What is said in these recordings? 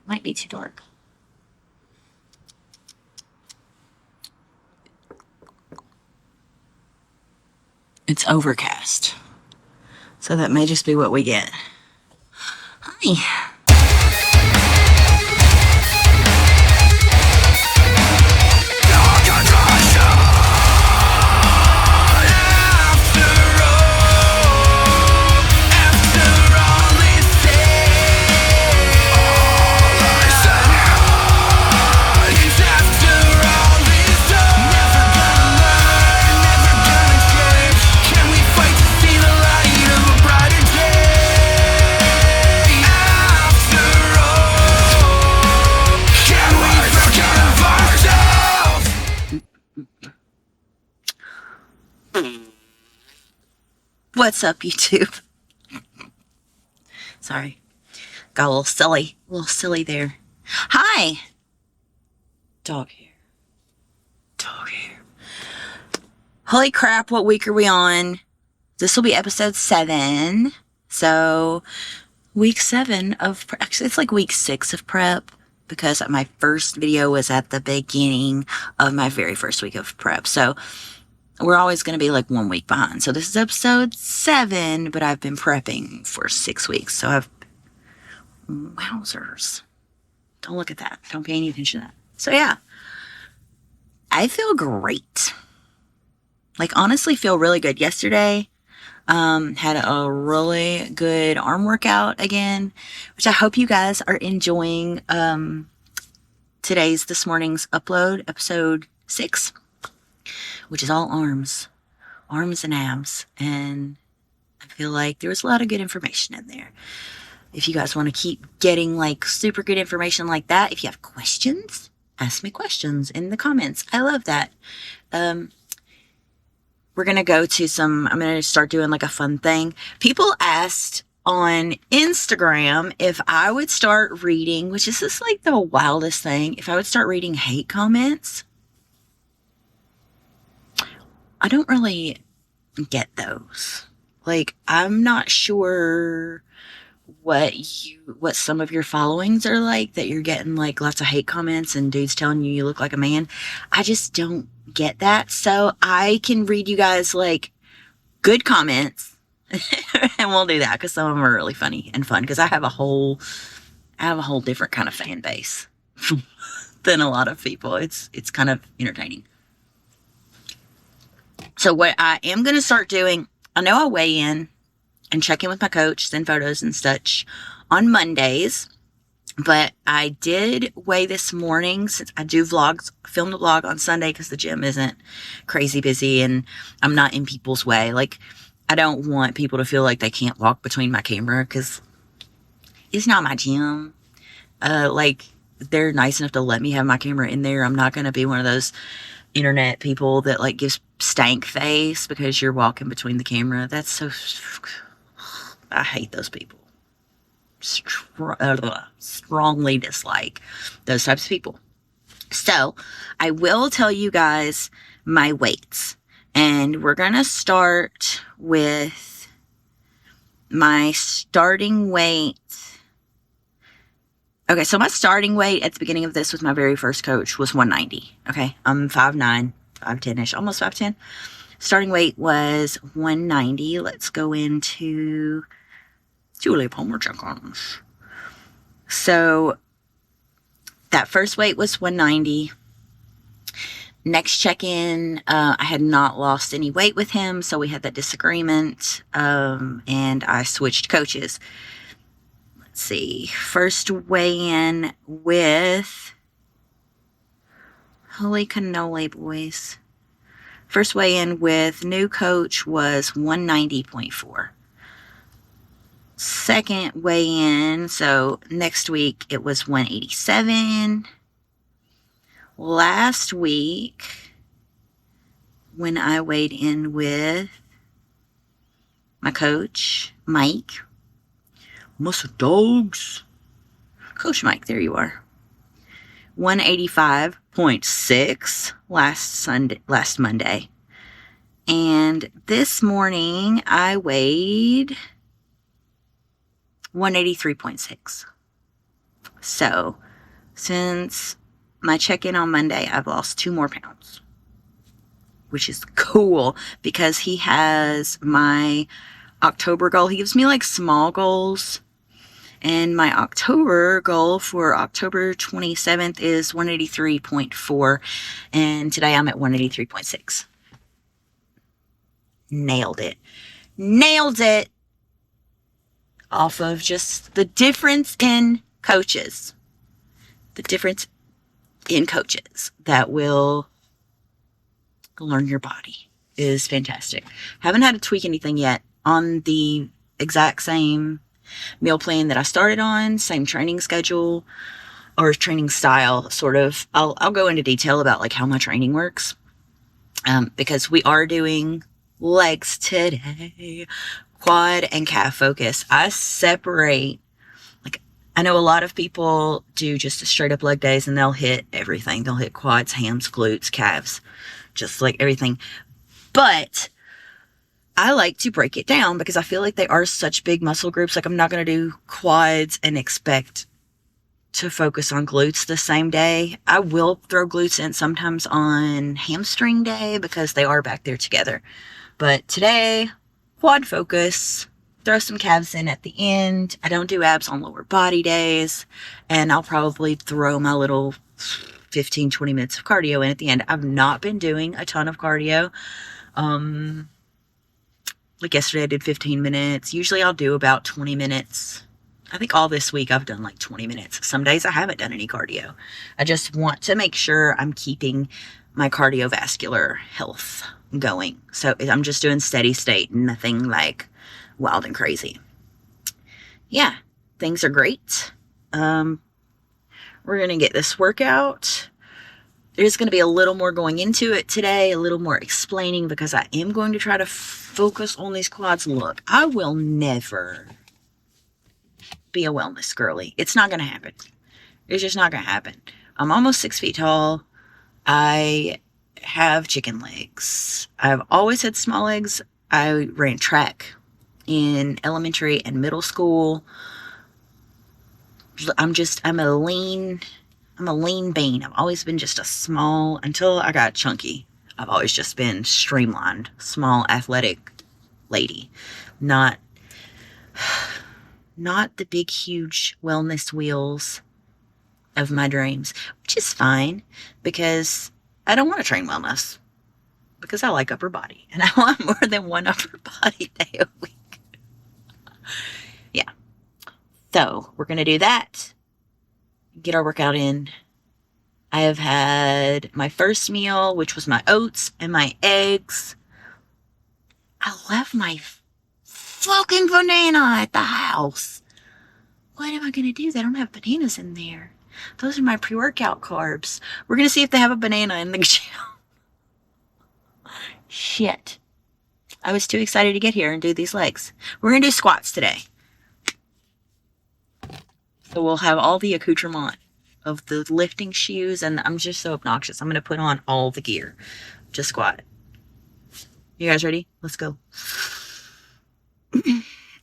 Might be too dark. It's overcast. So that may just be what we get. Hi. What's up, YouTube? Sorry. Got a little silly there. Hi. Dog hair. Dog hair. Holy crap, what week are we on? This will be episode 7. So, week 7 of, actually it's like week 6 of prep, because my first video was at the beginning of my very first week of prep. So, we're always going to be like 1 week behind. So this is episode 7, but I've been prepping for 6 weeks. So wowzers. Don't look at that. Don't pay any attention to that. So yeah, I feel great. Like honestly feel really good. Yesterday, had a really good arm workout again, which I hope you guys are enjoying, this morning's upload, episode 6. Which is all arms and abs, and I feel like there was a lot of good information in there. If you guys want to keep getting like super good information like that, if you have questions, ask me questions in the comments. I love that. We're going to go to I'm going to start doing like a fun thing. People asked on Instagram if I would start reading, which is just like the wildest thing, if I would start reading hate comments. I don't really get those. Like, I'm not sure what some of your followings are like, that you're getting like lots of hate comments and dudes telling you look like a man. I just don't get that. So I can read you guys like good comments and we'll do that because some of them are really funny and fun, because I have a whole different kind of fan base than a lot of people. It's kind of entertaining. So what I am going to start doing, I know I weigh in and check in with my coach, send photos and such on Mondays, but I did weigh this morning since I do vlogs, film the vlog on Sunday because the gym isn't crazy busy and I'm not in people's way. Like, I don't want people to feel like they can't walk between my camera because it's not my gym. Like, they're nice enough to let me have my camera in there. I'm not going to be one of those internet people that like gives stank face because you're walking between the camera. That's so, I hate those people. Strongly dislike those types of people. So I will tell you guys my weights, and we're gonna start with my starting weight. Okay, so my starting weight at the beginning of this with my very first coach was 190. Okay, I'm 5'9", 5'10-ish, almost 5'10". Starting weight was 190. Let's go into Julie Palmer check-ons. So that first weight was 190. Next check-in, I had not lost any weight with him, so we had that disagreement, and I switched coaches. Let's see, first weigh-in with, holy cannoli, boys. First weigh-in with new coach was 190.4. Second weigh-in, so next week it was 187. Last week, when I weighed in with my coach, Mike, Muscle Dogs, Coach Mike, there you are, 185.6 last Monday. And this morning I weighed 183.6. So since my check-in on Monday, I've lost 2 more pounds, which is cool because he has my October goal. He gives me like small goals, and my October goal for October 27th is 183.4, and today I'm at 183.6. Nailed it off of just the difference in coaches that will learn your body is fantastic. Haven't had to tweak anything yet on the exact same meal plan that I started on, same training schedule or training style, sort of. I'll go into detail about like how my training works, because we are doing legs today, quad and calf focus. I separate, like, I know a lot of people do just a straight up leg days and they'll hit everything. They'll hit quads, hams, glutes, calves, just like everything. But I like to break it down because I feel like they are such big muscle groups. Like, I'm not going to do quads and expect to focus on glutes the same day. I will throw glutes in sometimes on hamstring day because they are back there together. But today, quad focus, throw some calves in at the end. I don't do abs on lower body days, and I'll probably throw my little 15, 20 minutes of cardio in at the end. I've not been doing a ton of cardio. Like yesterday I did 15 minutes. Usually I'll do about 20 minutes. I think all this week I've done like 20 minutes. Some days I haven't done any cardio. I just want to make sure I'm keeping my cardiovascular health going. So I'm just doing steady state, nothing like wild and crazy. Yeah, things are great. We're going to get this workout. There's going to be a little more going into it today, a little more explaining, because I am going to try to focus on these quads. Look, I will never be a wellness girly. It's not going to happen. It's just not going to happen. I'm almost 6 feet tall. I have chicken legs. I've always had small legs. I ran track in elementary and middle school. I'm a lean bean. I've always been just a small, until I got chunky, I've always just been streamlined, small, athletic lady. Not the big, huge wellness wheels of my dreams, which is fine because I don't want to train wellness because I like upper body and I want more than one upper body day a week. Yeah. So we're going to do that. Get our workout in. I have had my first meal, which was my oats and my eggs. I left my fucking banana at the house. What am I going to do? They don't have bananas in there. Those are my pre-workout carbs. We're going to see if they have a banana in the gym. Shit. I was too excited to get here and do these legs. We're going to do squats today. So we'll have all the accoutrement of the lifting shoes, and I'm just so obnoxious. I'm going to put on all the gear to squat. You guys ready? Let's go.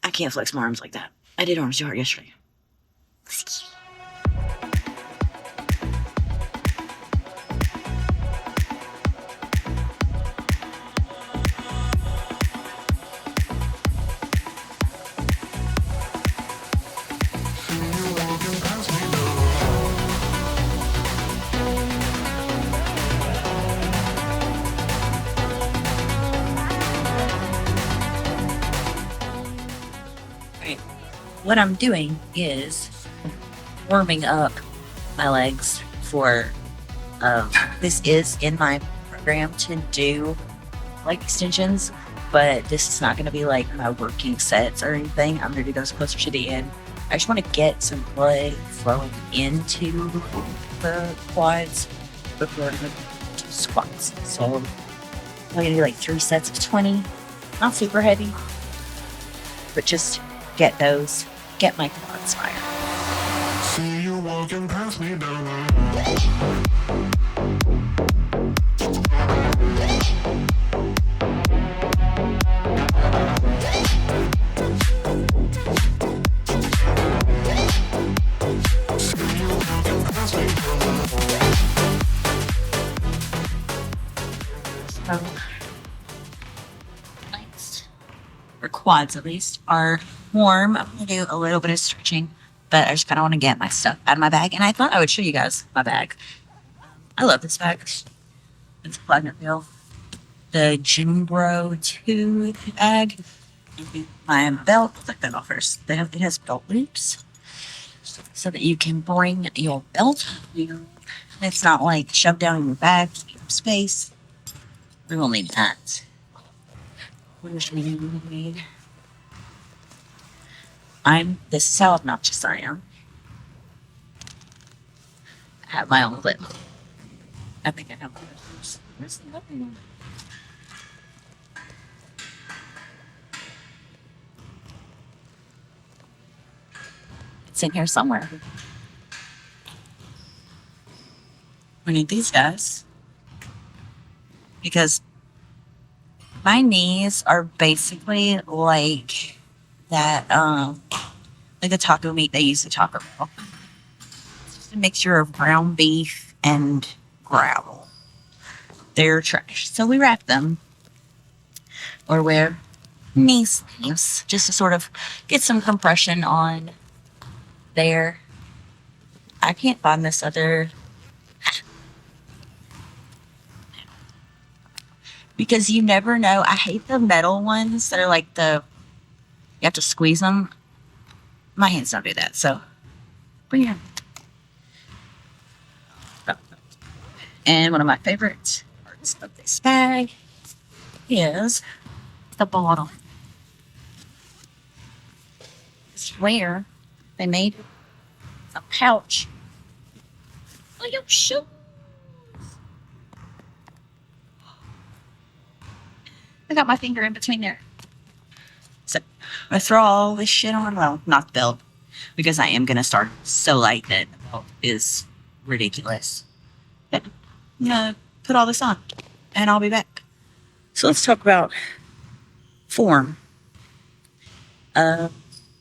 I can't flex my arms like that. I did arms too hard yesterday. What I'm doing is warming up my legs for, this is in my program to do leg extensions, but this is not going to be like my working sets or anything. I'm going to do those closer to the end. I just want to get some blood flowing into the quads before I'm going to do squats. So I'm going to do like 3 sets of 20, not super heavy, but just get my quads fired. See you walking past me down the So, legs, or quads at least, are warm. I'm going to do a little bit of stretching, but I just kind of want to get my stuff out of my bag. And I thought I would show you guys my bag. I love this bag. It's a Platinum Bill. The Gym Bro 2 bag. And my belt. Let's take that off first. It has belt loops so that you can bring your belt. It's not like shoved down in your bag. Space. We will need that. What else do we need? This is how obnoxious I am. I have my own clip. I think I have clips. Where's the other one? It's in here somewhere. We need these guys. Because my knees are basically like that, like the taco meat they use at Taco Bell. It's just a mixture of ground beef and gravel. They're trash. So we wrap them or wear knee sleeves just to sort of get some compression on there. I can't find this other... Because you never know. I hate the metal ones that are like you have to squeeze them. My hands don't do that, so bring it on. And one of my favorite parts of this bag is the bottle. It's where they made a pouch for your shoes. I got my finger in between there. So I'm going to throw all this shit on. Well, not the belt, because I am going to start so light that the belt is ridiculous. But I'm going to put all this on, and I'll be back. So let's talk about form.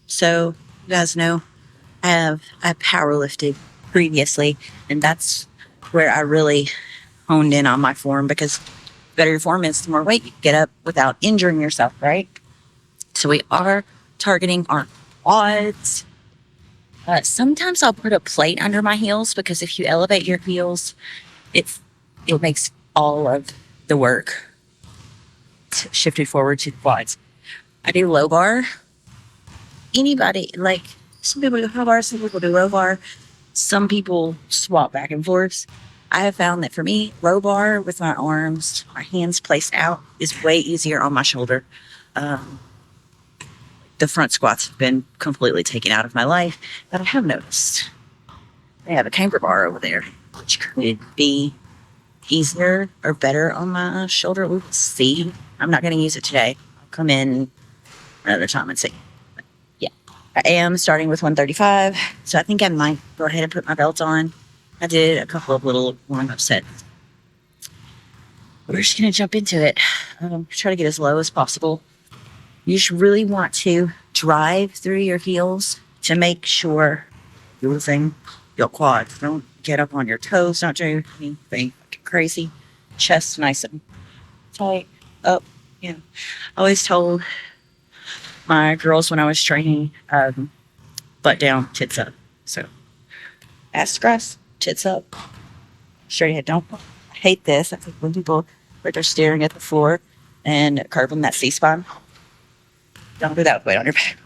So you guys know I powerlifted previously, and that's where I really honed in on my form, because the better your form is, the more weight you get up without injuring yourself, right? So we are targeting our quads. Sometimes I'll put a plate under my heels, because if you elevate your heels, it makes all of the work shifted forward to the quads. I do low bar. Anybody, like, some people do high bar, some people do low bar. Some people swap back and forth. I have found that for me, low bar with my arms, my hands placed out, is way easier on my shoulder. The front squats have been completely taken out of my life, but I have noticed they have a camber bar over there, which could be easier or better on my shoulder. We'll see. I'm not going to use it today. I'll come in another time and see. But yeah, I am starting with 135, so I think I might go ahead and put my belt on. I did a couple of little warm-up sets. We're just going to jump into it. Try to get as low as possible. You just really want to drive through your heels to make sure you're using your quads. Don't get up on your toes. Don't do anything crazy. Chest nice and tight up. I always told my girls when I was training, butt down, tits up. So ass to grass. Tits up, straight ahead. Don't. I hate this. I think when people are staring at the floor and curving that C-spine, don't do that with weight on your back.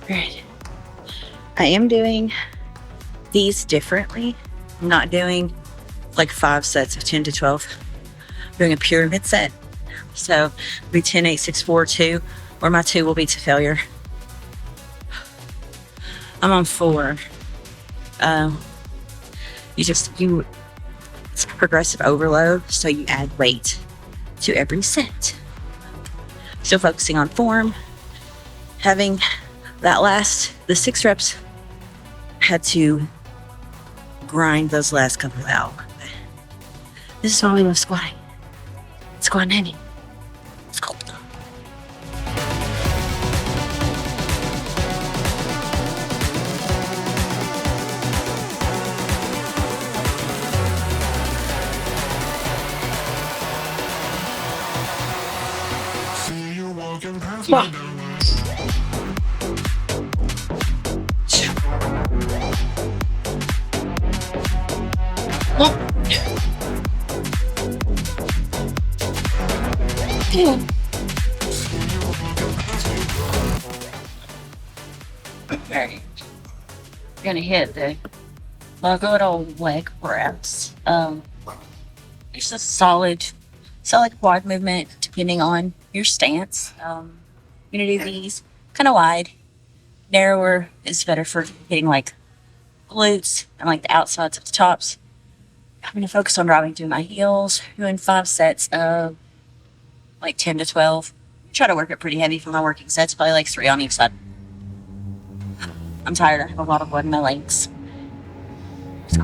Right. I am doing these differently. I'm not doing like 5 sets of 10 to 12. I'm doing a pyramid set. So it'll be 10, 8, 6, 4, 2, or my 2 will be to failure. I'm on 4. It's progressive overload, so you add weight to every set. Still focusing on form. Having the 6 reps, had to grind those last couple out. This is why we love squatting. Squatting heavy. Let's go. Wow. Okay. We're gonna hit the good old leg press. It's a solid quad movement depending on your stance. I'm gonna do these kind of wide. Narrower is better for hitting like glutes and like the outsides of the tops. I'm gonna focus on driving through my heels, doing 5 sets of like 10 to 12. Try to work it pretty heavy for my working sets, probably like 3 on each side. I'm tired, I have a lot of blood in my legs. So.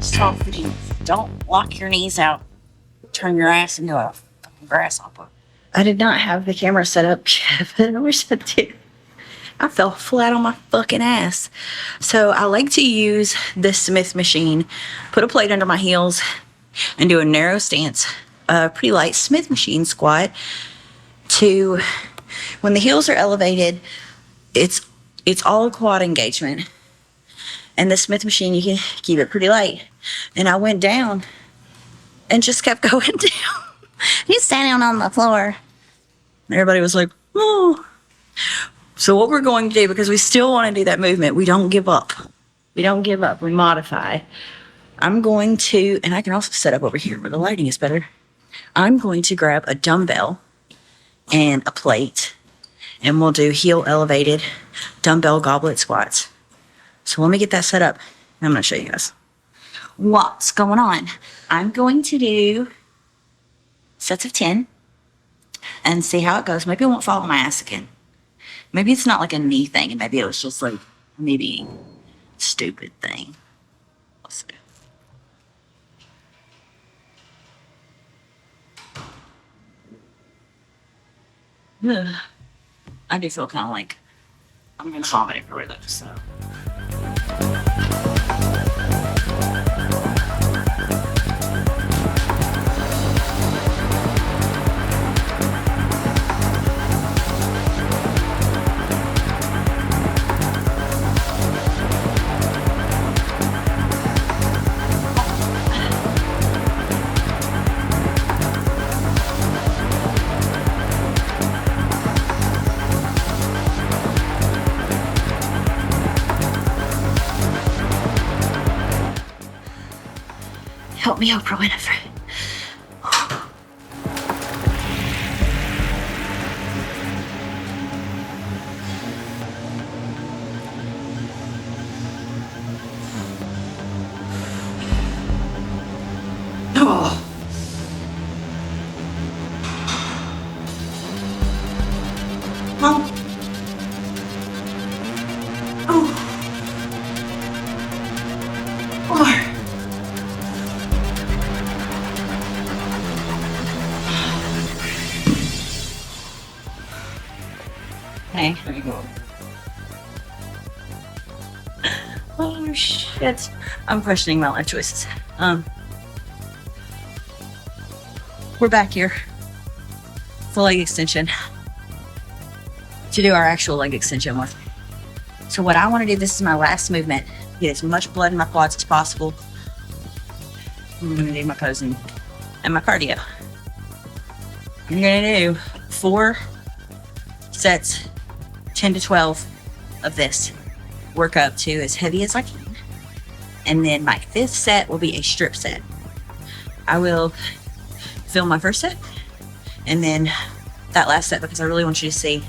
Soft knees. Don't lock your knees out. Turn your ass into a grasshopper. I did not have the camera set up, but I wish I did. I fell flat on my fucking ass. So I like to use this Smith machine, put a plate under my heels, and do a narrow stance, a pretty light Smith machine squat. To when the heels are elevated, it's all quad engagement. And the Smith machine, you can keep it pretty light. And I went down and just kept going down. He's standing on the floor. Everybody was like, oh. So what we're going to do, because we still want to do that movement, we don't give up. We don't give up. We modify. I'm going to, and I can also set up over here where the lighting is better. I'm going to grab a dumbbell and a plate, and we'll do heel elevated dumbbell goblet squats. So let me get that set up. I'm going to show you guys what's going on. I'm going to do sets of 10 and see how it goes. Maybe I won't fall on my ass again. Maybe it's not like a knee thing, and maybe it was just like me being a stupid thing. Let's see. Ugh. I do feel kind of like I'm going to vomit everywhere though, so. Help me, Oprah Winfrey. Oh. Mom. Oh. Or. Hey. There you go. Oh shit. I'm questioning my life choices. We're back here. the leg extension to do our actual leg extension with. So what I want to do, this is my last movement, get as much blood in my quads as possible. I'm going to do my posing and my cardio. I'm going to do 4 sets, 10 to 12 of this. Work up to as heavy as I can. And then my 5th set will be a strip set. I will film my first set and then that last set, because I really want you to see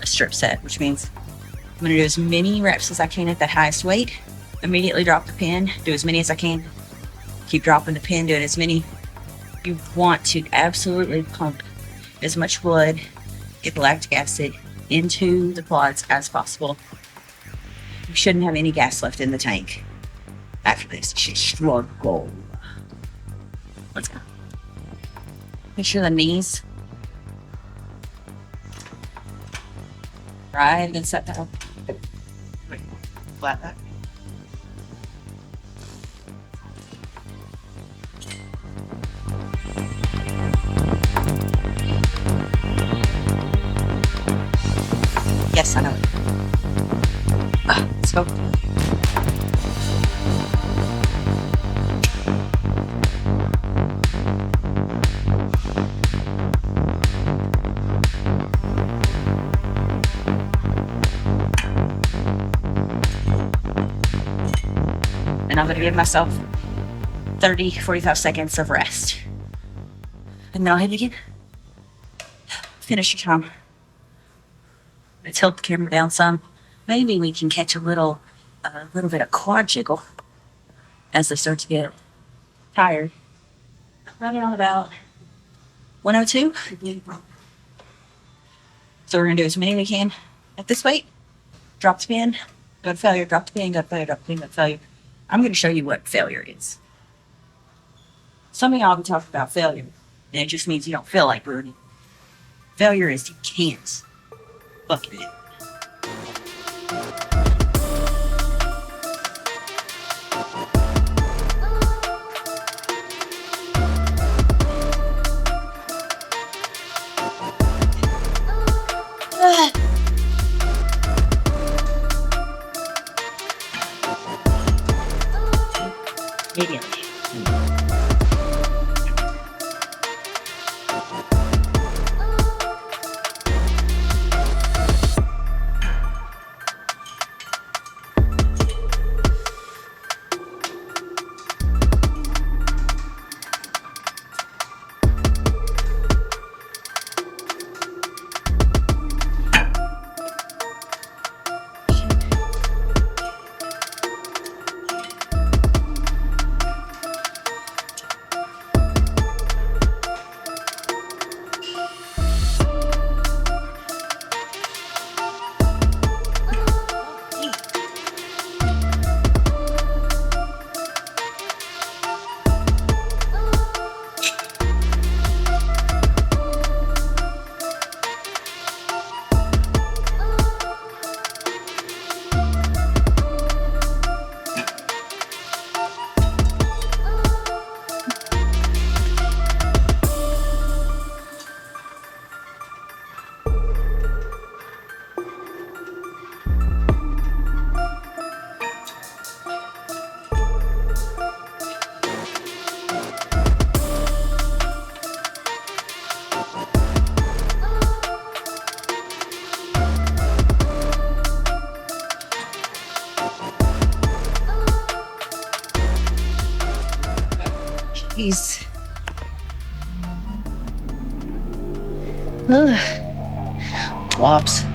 a strip set, which means I'm going to do as many reps as I can at that highest weight. Immediately drop the pin, do as many as I can. Keep dropping the pin, doing as many. You want to absolutely pump as much blood, get the lactic acid into the quads as possible. You shouldn't have any gas left in the tank. After this, you should struggle. Let's go. Make sure the knees right against that down. Flat back. Yes, I know it. Let's go. And I'm going to give myself 30, 45 seconds of rest. And then I'll hit it again. Finish your time. Let's tilt the camera down some. Maybe we can catch a little bit of quad jiggle as they start to get tired. Running on about 102. So we're going to do as many as we can at this weight. Drop the pin, go to failure, drop the pin, go to failure, drop the pin, go to failure. I'm going to show you what failure is. Some of y'all be talking about failure, and it just means you don't feel like doing it. Failure is you can't fucking do it. Immediately. Jeez. Flops.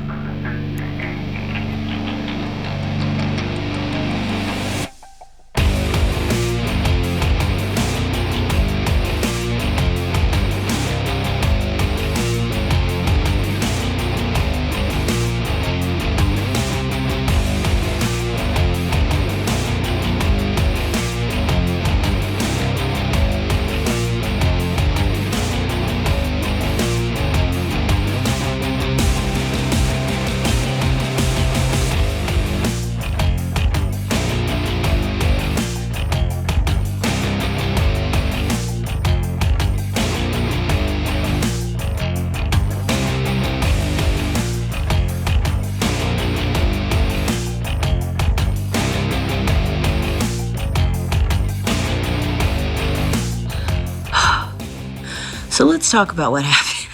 So let's talk about what happened.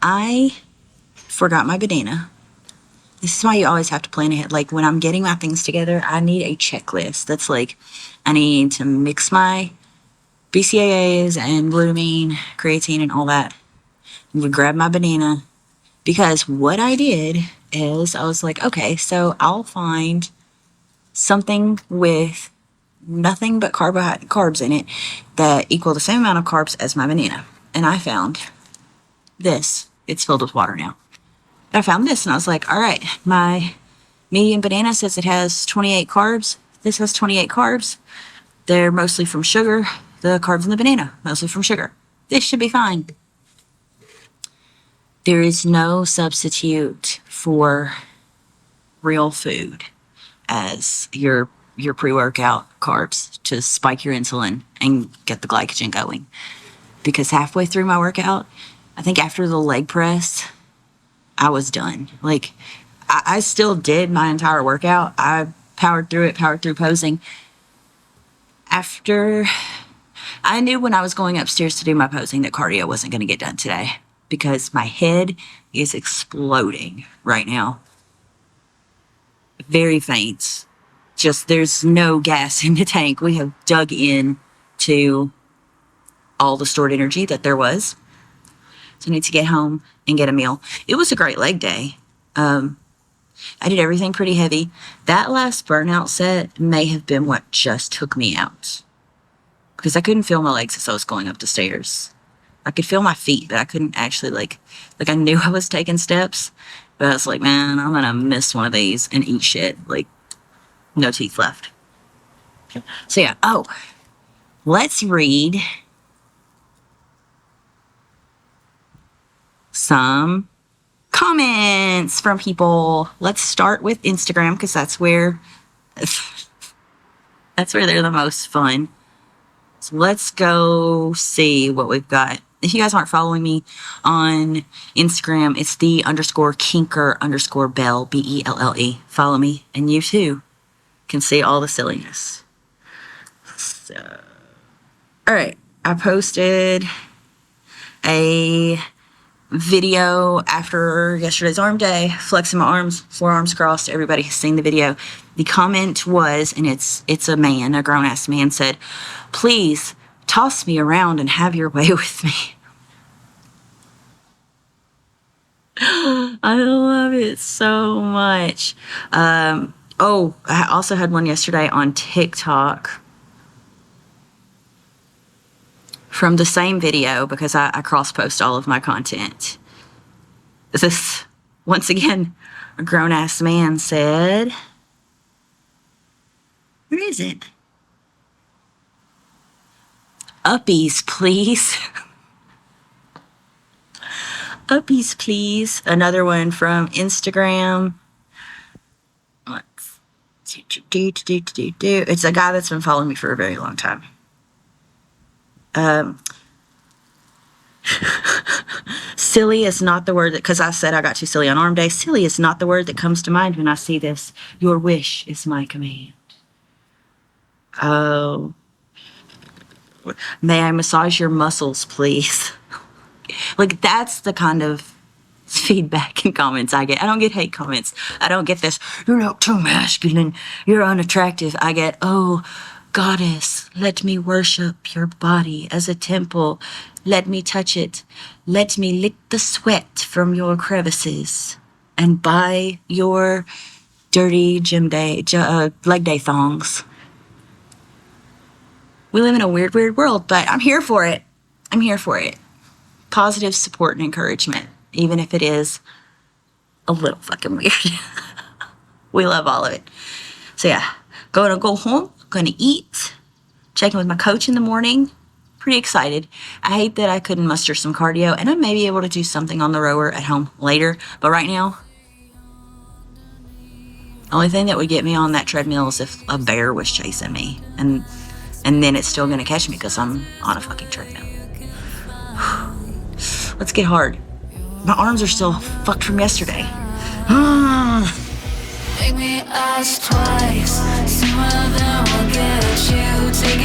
I forgot my banana. This is why you always have to plan ahead. Like when I'm getting my things together, I need a checklist. That's like, I need to mix my BCAAs and glutamine, creatine, and all that. And we grab my banana. Because what I did is I was like, okay, so I'll find something with nothing but carbs in it that equal the same amount of carbs as my banana. And I found this. It's filled with water now. I found this and I was like, all right, my medium banana says it has 28 carbs. This has 28 carbs. They're mostly from sugar. The carbs in the banana, mostly from sugar. This should be fine. There is no substitute for real food as your pre-workout carbs to spike your insulin and get the glycogen going. Because halfway through my workout, I think after the leg press, I was done. Like, I still did my entire workout. I powered through posing. After, I knew when I was going upstairs to do my posing that cardio wasn't going to get done today because my head is exploding right now. Very faint. Just, there's no gas in the tank. We have dug in to all the stored energy that there was. So I need to get home and get a meal. It was a great leg day. I did everything pretty heavy. That last burnout set may have been what just took me out. Because I couldn't feel my legs as I was going up the stairs. I could feel my feet, but I couldn't actually, like I knew I was taking steps. But I was like, man, I'm going to miss one of these and eat shit. Like, no teeth left. So yeah, let's read some comments from people. Let's start with Instagram because that's where they're the most fun. So let's go see what we've got. If you guys aren't following me on Instagram, it's the_kinker_bell, BELLE. Follow me, and you too can see all the silliness. So, all right, I posted a video after yesterday's arm day, flexing my arms, forearms crossed. Everybody has seen the video. The comment was, and it's a man, a grown-ass man, said, please toss me around and have your way with me. I love it so much. I also had one yesterday on TikTok from the same video because I cross-post all of my content. This, once again, a grown-ass man said, where is it? Uppies, please. Uppies, please. Another one from Instagram. It's a guy that's been following me for a very long time. Silly is not the word that, because I said I got too silly on arm day. Silly is not the word that comes to mind when I see this. Your wish is my command. Oh. May I massage your muscles, please? Like, that's the kind of feedback and comments I get. I don't get hate comments. I don't get this, you're not too masculine, you're unattractive. I get, oh, goddess, let me worship your body as a temple. Let me touch it. Let me lick the sweat from your crevices and buy your dirty leg day thongs. We live in a weird, weird world, but I'm here for it. I'm here for it. Positive support and encouragement, even if it is a little fucking weird. We love all of it. So yeah, gonna go home, gonna eat, checking with my coach in the morning. Pretty excited. I hate that I couldn't muster some cardio, and I may be able to do something on the rower at home later, but right now, the only thing that would get me on that treadmill is if a bear was chasing me, and then it's still gonna catch me because I'm on a fucking treadmill. Let's get hard. My arms are still fucked from yesterday. Make me ask twice. Some of them will get you. Take